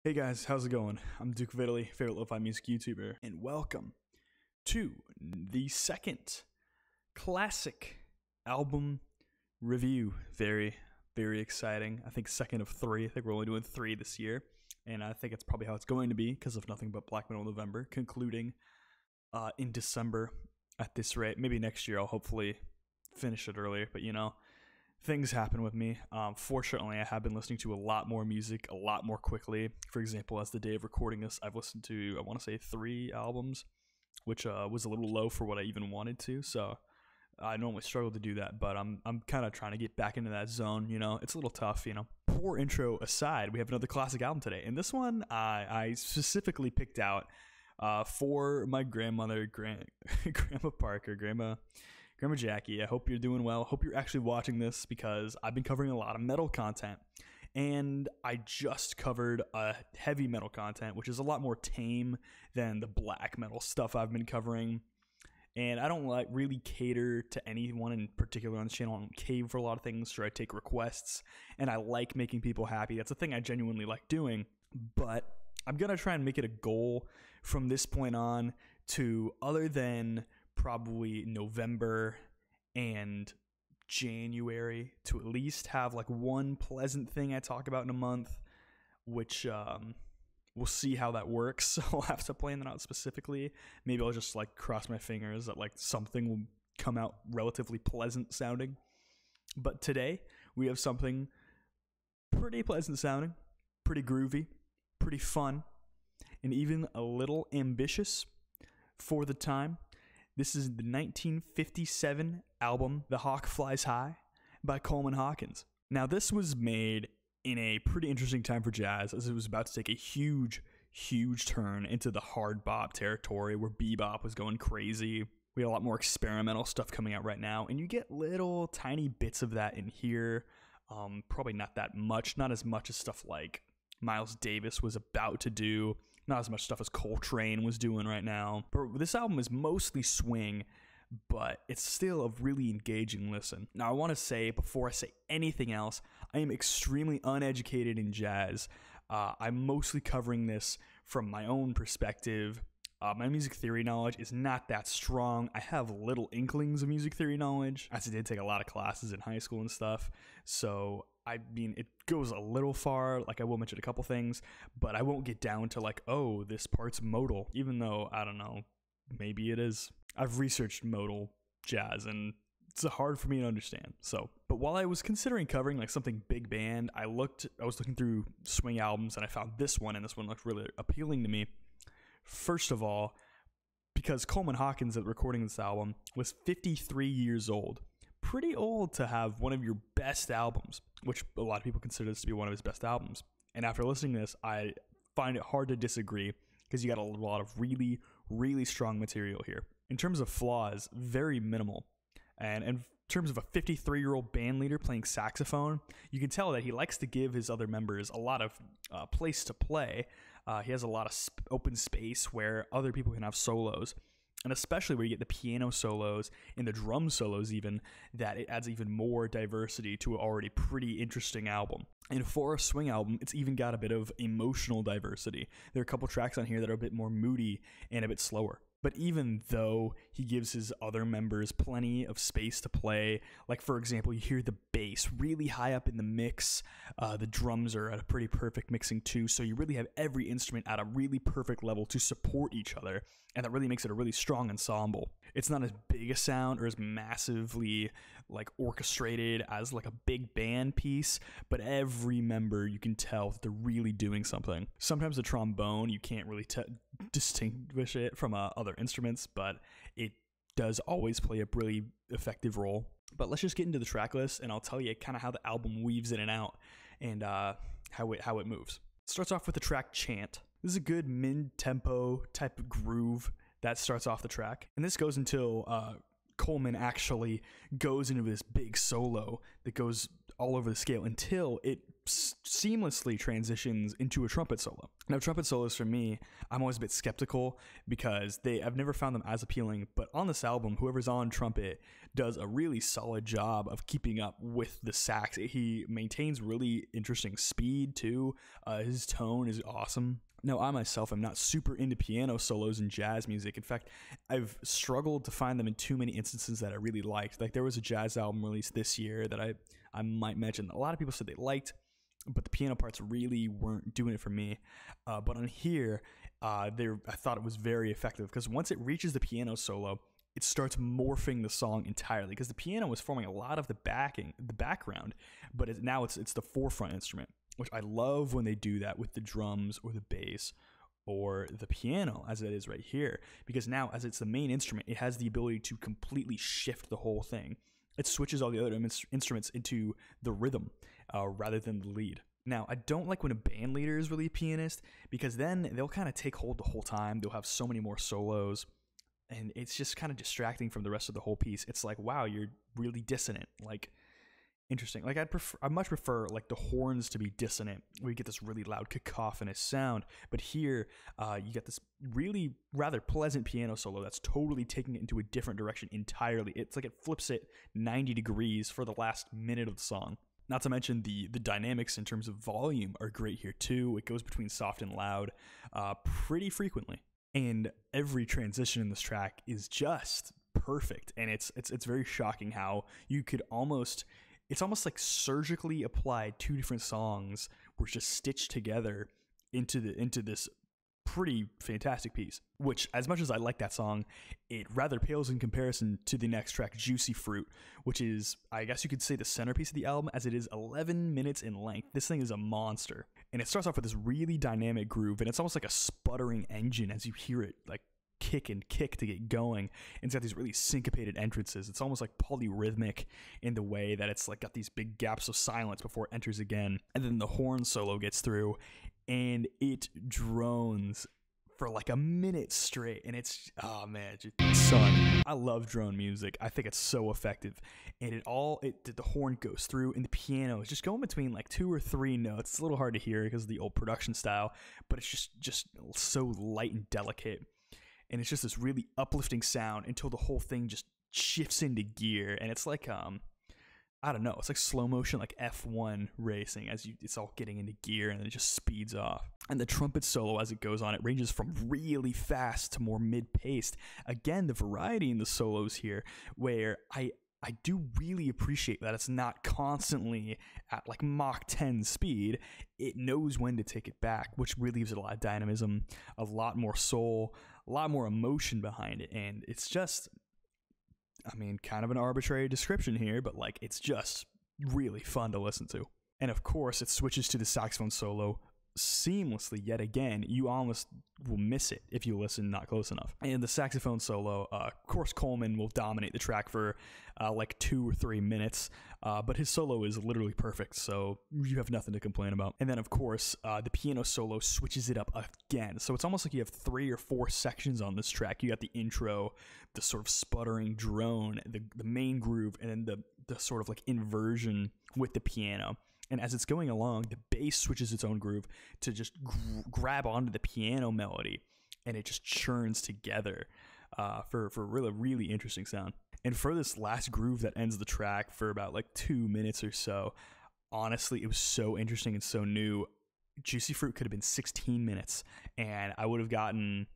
Hey guys, how's it going? I'm Duke of Italy, favorite lo-fi music YouTuber, and welcome to the second classic album review. Very, very exciting. I think second of three. I think we're only doing three this year, and I think it's probably how it's going to be because of Nothing But Black Metal November, concluding in December at this rate. Maybe next year I'll hopefully finish it earlier, but things happen with me. Fortunately, I have been listening to a lot more music, a lot more quickly. For example, as the day of recording this, I've listened to, I want to say 3 albums, which was a little low for what I even wanted to. So I normally struggle to do that, but I'm kind of trying to get back into that zone. It's a little tough. Poor intro aside, we have another classic album today, and this one I specifically picked out for my grandmother, Grandma Parker, Grandma Jackie. I hope you're doing well. Hope you're actually watching this because I've been covering a lot of metal content, and I just covered a heavy metal content, which is a lot more tame than the black metal stuff I've been covering. And I don't really cater to anyone in particular on the channel. I don't cave for a lot of things, or I take requests, and I like making people happy. That's a thing I genuinely like doing, but I'm going to try and make it a goal from this point on to, other than probably November and January, to at least have like one pleasant thing I talk about in a month, which we'll see how that works. I'll have to plan that out specifically. Maybe I'll just like cross my fingers that like something will come out relatively pleasant sounding. But today we have something pretty pleasant sounding, pretty groovy, pretty fun, and even a little ambitious for the time. This is the 1957 album, The Hawk Flies High, by Coleman Hawkins. Now, this was made in a pretty interesting time for jazz, as it was about to take a huge, huge turn into the hard bop territory, where bebop was going crazy. We had a lot more experimental stuff coming out right now, and you get little tiny bits of that in here. Probably not that much, not as much as stuff like Miles Davis was about to do, not as much stuff as Coltrane was doing right now. But this album is mostly swing, but it's still a really engaging listen. Now, I want to say, before I say anything else, I am extremely uneducated in jazz. I'm mostly covering this from my own perspective. My music theory knowledge is not that strong. I have little inklings of music theory knowledge, as I did take a lot of classes in high school and stuff. So I mean, it goes a little far. Like, I will mention a couple things, but I won't get down to like, oh, this part's modal, even though, I don't know, maybe it is. I've researched modal jazz, and it's hard for me to understand. But while I was considering covering like something big band, I was looking through swing albums, and I found this one, and this one looked really appealing to me. First of all, because Coleman Hawkins, at recording this album, was 53 years old. Pretty old to have one of your best albums, which a lot of people consider this to be one of his best albums. And after listening to this, I find it hard to disagree, because you got a lot of really, really strong material here. In terms of flaws, very minimal. And in terms of a 53-year-old band leader playing saxophone, you can tell that he likes to give his other members a lot of place to play. He has a lot of open space where other people can have solos. And especially where you get the piano solos and the drum solos even, that it adds even more diversity to an already pretty interesting album. And for a swing album, it's even got a bit of emotional diversity. There are a couple tracks on here that are a bit more moody and a bit slower. But even though he gives his other members plenty of space to play, like for example, you hear the bass really high up in the mix, the drums are at a pretty perfect mixing too, so you really have every instrument at a really perfect level to support each other, and that really makes it a really strong ensemble. It's not as big a sound or as massively like orchestrated as like a big band piece, but every member, you can tell that they're really doing something. Sometimes the trombone, you can't really distinguish it from other instruments, but it does always play a really effective role. But let's just get into the track list, and I'll tell you kind of how the album weaves in and out, and how it moves. It starts off with the track Chant. This is a good mid-tempo type of groove that starts off the track, and this goes until Coleman actually goes into this big solo that goes all over the scale until it seamlessly transitions into a trumpet solo. Now, trumpet solos for me, I'm always a bit skeptical because I've never found them as appealing, but on this album, whoever's on trumpet does a really solid job of keeping up with the sax. He maintains really interesting speed too. His tone is awesome. Now, I myself am not super into piano solos in jazz music. In fact, I've struggled to find them in too many instances that I really liked. Like, there was a jazz album released this year that I might mention. A lot of people said they liked, but the piano parts really weren't doing it for me. But on here, I thought it was very effective because once it reaches the piano solo, it starts morphing the song entirely because the piano was forming a lot of the background, but now it's the forefront instrument, which I love when they do that with the drums or the bass or the piano, as it is right here, because now as it's the main instrument, it has the ability to completely shift the whole thing. It switches all the other instruments into the rhythm rather than the lead. Now, I don't like when a band leader is really a pianist because then they'll kind of take hold the whole time. They'll have so many more solos, and it's just kind of distracting from the rest of the whole piece. It's like, wow, you're really dissonant. Like, interesting. Like, I much prefer like the horns to be dissonant, where you get this really loud cacophonous sound. But here, you get this really rather pleasant piano solo that's totally taking it into a different direction entirely. It's like it flips it 90 degrees for the last minute of the song. Not to mention the dynamics in terms of volume are great here too. It goes between soft and loud pretty frequently. And every transition in this track is just perfect. And it's very shocking how you could it's almost like surgically applied two different songs were just stitched together into this pretty fantastic piece, which, as much as I like that song, it rather pales in comparison to the next track, Juicy Fruit, which is, I guess you could say, the centerpiece of the album, as it is 11 minutes in length. This thing is a monster, and it starts off with this really dynamic groove, and it's almost like a sputtering engine as you hear it like kick and kick to get going, and it's got these really syncopated entrances. It's almost like polyrhythmic in the way that it's like got these big gaps of silence before it enters again, and then the horn solo gets through and it drones for like a minute straight, and it's, oh man, Sunn. I love drone music. I think it's so effective, and the horn goes through, and the piano is just going between like 2 or 3 notes. It's a little hard to hear because of the old production style, but it's just so light and delicate, and it's just this really uplifting sound until the whole thing just shifts into gear, and it's like I don't know, it's like slow motion, like F1 racing it's all getting into gear, and then it just speeds off. And the trumpet solo as it goes on, it ranges from really fast to more mid-paced. Again, the variety in the solos here, where I do really appreciate that it's not constantly at like Mach 10 speed. It knows when to take it back, which really gives it a lot of dynamism, a lot more soul, a lot more emotion behind it, and it's just, I mean, kind of an arbitrary description here, but like it's just really fun to listen to. And of course, it switches to the saxophone solo seamlessly yet again. You almost will miss it if you listen not close enough. And the saxophone solo, of course, Coleman will dominate the track for like 2 or 3 minutes, but his solo is literally perfect, so you have nothing to complain about. And then, of course, the piano solo switches it up again. So it's almost like you have 3 or 4 sections on this track. You got the intro, the sort of sputtering drone, the main groove, and then the sort of like inversion with the piano. And as it's going along, the bass switches its own groove to just grab onto the piano melody, and it just churns together for a really, really interesting sound. And for this last groove that ends the track for about like 2 minutes or so, honestly, it was so interesting and so new. Juicy Fruit could have been 16 minutes, and I would have gotten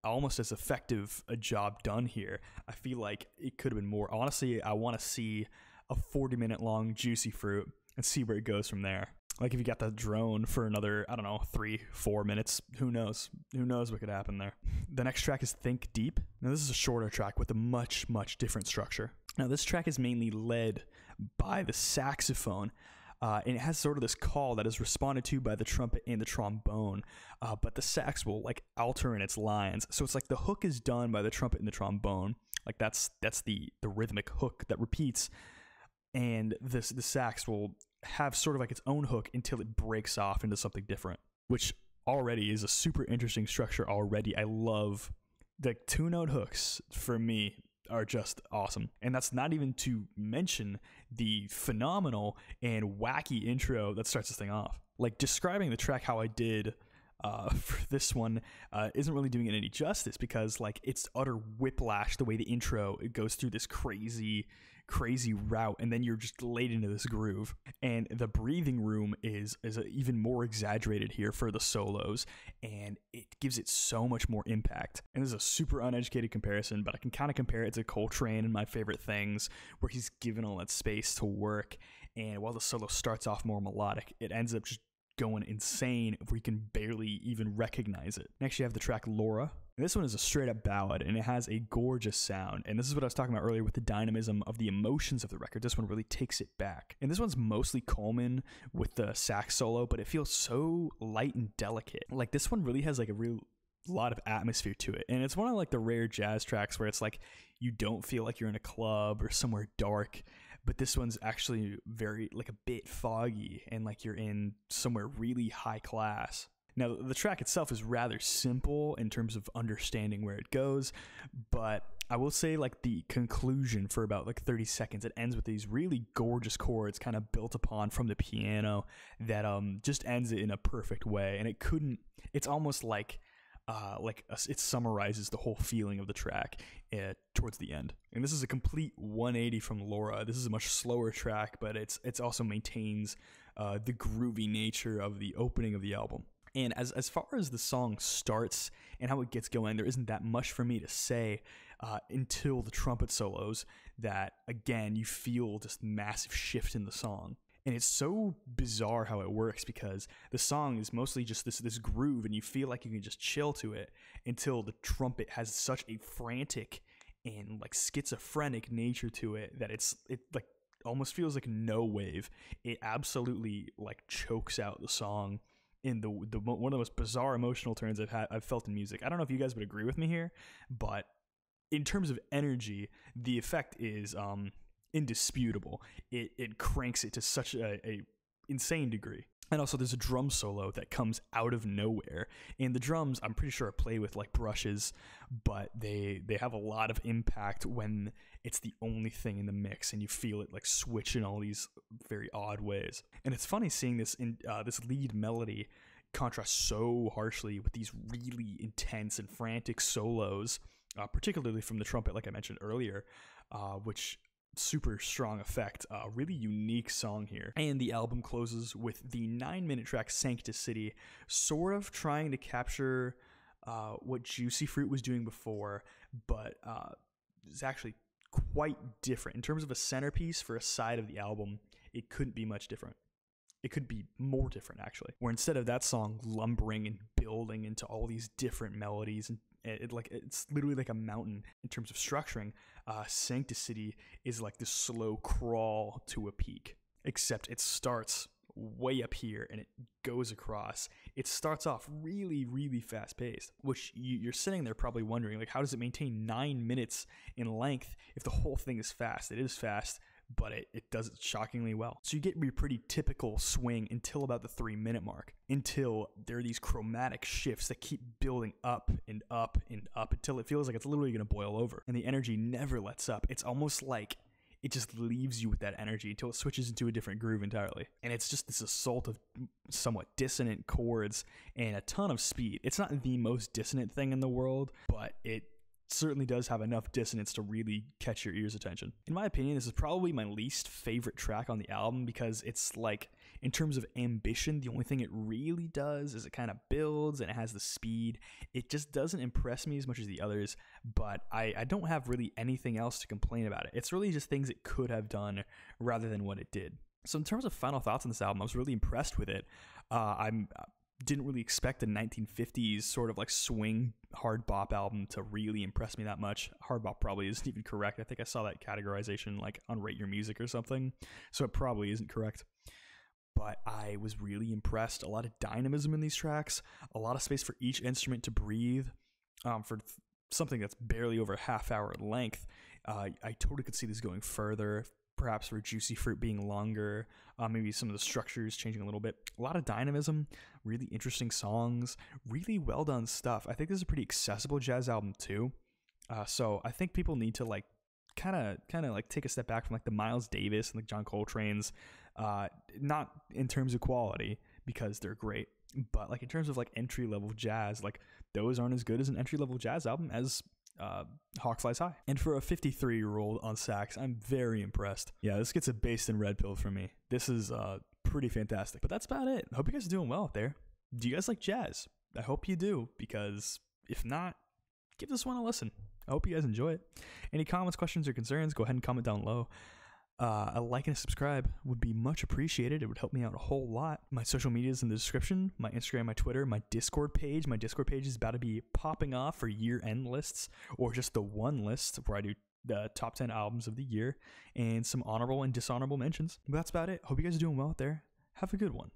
almost as effective a job done here. I feel like it could have been more. Honestly, I want to see a 40-minute long Juicy Fruit and see where it goes from there. Like if you got that drone for another, I don't know, 3-4 minutes, who knows? Who knows what could happen there? The next track is Think Deep. Now this is a shorter track with a much, much different structure. Now this track is mainly led by the saxophone, and it has sort of this call that is responded to by the trumpet and the trombone, but the sax will like alter in its lines. So it's like the hook is done by the trumpet and the trombone. Like that's the rhythmic hook that repeats, and the sax will have sort of like its own hook until it breaks off into something different, which already is a super interesting structure already. I love the 2-note hooks. For me, are just awesome. And that's not even to mention the phenomenal and wacky intro that starts this thing off. Like, describing the track how I did for this one isn't really doing it any justice, because like it's utter whiplash the way the intro, it goes through this crazy route, and then you're just laid into this groove. And the breathing room is even more exaggerated here for the solos, and it gives it so much more impact. And this is a super uneducated comparison, but I can kind of compare it to Coltrane and My Favorite Things, where he's given all that space to work, and while the solo starts off more melodic, it ends up just going insane if we can barely even recognize it. Next, you have the track Laura. And this one is a straight up ballad, and it has a gorgeous sound. And this is what I was talking about earlier with the dynamism of the emotions of the record. This one really takes it back. And this one's mostly Coleman with the sax solo, but it feels so light and delicate. Like, this one really has like a real lot of atmosphere to it. And it's one of like the rare jazz tracks where it's like you don't feel like you're in a club or somewhere dark, but this one's actually very like a bit foggy and like you're in somewhere really high class. Now, the track itself is rather simple in terms of understanding where it goes, but I will say like the conclusion for about like 30 seconds, it ends with these really gorgeous chords kind of built upon from the piano that just ends it in a perfect way. And it's almost like it summarizes the whole feeling of the track towards the end. And this is a complete 180 from Laura. This is a much slower track, but it's also maintains the groovy nature of the opening of the album. And as far as the song starts and how it gets going, there isn't that much for me to say until the trumpet solos that, again, you feel this massive shift in the song. And it's so bizarre how it works, because the song is mostly just this groove, and you feel like you can just chill to it until the trumpet has such a frantic and like schizophrenic nature to it that it like almost feels like no wave. It absolutely like chokes out the song in the one of the most bizarre emotional turns I've felt in music. I don't know if you guys would agree with me here, but in terms of energy, the effect is indisputable. It cranks it to such a insane degree. And also there's a drum solo that comes out of nowhere. And the drums, I'm pretty sure, are played with like brushes, but they have a lot of impact when it's the only thing in the mix, and you feel it like switch in all these very odd ways. And it's funny seeing this lead melody contrast so harshly with these really intense and frantic solos, particularly from the trumpet, like I mentioned earlier, which super strong effect. Really unique song here. And the album closes with the 9-minute track Sancticity, sort of trying to capture what Juicy Fruit was doing before, but it's actually quite different. In terms of a centerpiece for a side of the album, it couldn't be much different. It could be more different, actually, where instead of that song lumbering and building into all these different melodies, and it's literally like a mountain in terms of structuring, Sancticity is like this slow crawl to a peak, except it starts way up here and it goes across. It starts off really, really fast paced, which you're sitting there probably wondering, like, how does it maintain 9 minutes in length if the whole thing is fast? It is fast, but it does it shockingly well. So you get your pretty typical swing until about the 3-minute mark, until there are these chromatic shifts that keep building up and up and up until it feels like it's literally going to boil over, and the energy never lets up. It's almost like it just leaves you with that energy until it switches into a different groove entirely. And it's just this assault of somewhat dissonant chords and a ton of speed. It's not the most dissonant thing in the world, but it certainly does have enough dissonance to really catch your ear's attention. In my opinion, this is probably my least favorite track on the album, because it's like, in terms of ambition, the only thing it really does is it kind of builds and it has the speed. It just doesn't impress me as much as the others, but I don't have really anything else to complain about it. It's really just things it could have done rather than what it did. So in terms of final thoughts on this album, I was really impressed with it. Didn't really expect a 1950s sort of like swing hard bop album to really impress me that much. Hard bop probably isn't even correct. I think I saw that categorization like on Rate Your Music or something, so it probably isn't correct. But I was really impressed. A lot of dynamism in these tracks, a lot of space for each instrument to breathe. For something that's barely over a half hour in length, I totally could see this going further. Perhaps for Juicy Fruit being longer, maybe some of the structures changing a little bit. A lot of dynamism, really interesting songs, really well done stuff. I think this is a pretty accessible jazz album too. So I think people need to like kind of like take a step back from like the Miles Davis and like John Coltrane's, not in terms of quality because they're great, but like in terms of like entry level jazz, like those aren't as good as an entry level jazz album as Hawk Flies High. And for a 53-year-old on sax, I'm very impressed. Yeah, this gets a based in red pill from me. This is pretty fantastic. But that's about it. I hope you guys are doing well out there. Do you guys like jazz? I hope you do, because if not, give this one a listen. I hope you guys enjoy it. Any comments, questions, or concerns, go ahead and comment down below. A like and a subscribe would be much appreciated. It would help me out a whole lot. My social media is in the description. My Instagram, my Twitter, my Discord page. My Discord page is about to be popping off for year-end lists, or just the one list where I do the top 10 albums of the year and some honorable and dishonorable mentions. But that's about it. Hope you guys are doing well out there. Have a good one.